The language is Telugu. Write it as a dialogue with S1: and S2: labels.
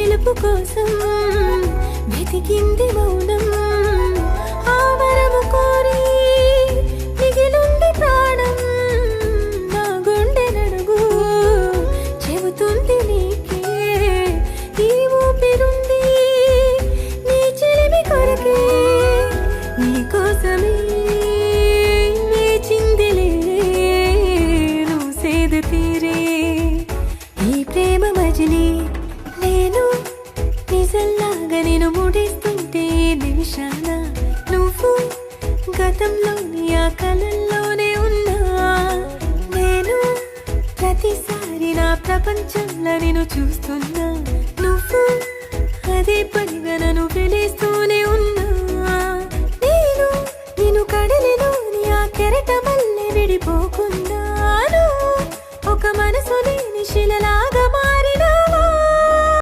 S1: పిలుపు కోసం వెతికింది మౌనం, ఆ వరము కోరి మిగిలుంది ప్రాణం. నా గుండె నడుగు చెబుతుంది నీకే, ఈ ఊపిరుంది నీ చెలిమి కొరకే. నీ కోసమే వేచిందిలే నువ్వు సేద తీరే. ఈ ప్రేమ మజిలీ నేను నిజంలాగా నేను ముడిస్తుంటే నిమిషాన నువ్వు గతంలోని ఆ కలల్లోనే ఉన్నా. నేను ప్రతిసారి నా ప్రపంచంలో నేను చూస్తున్నా.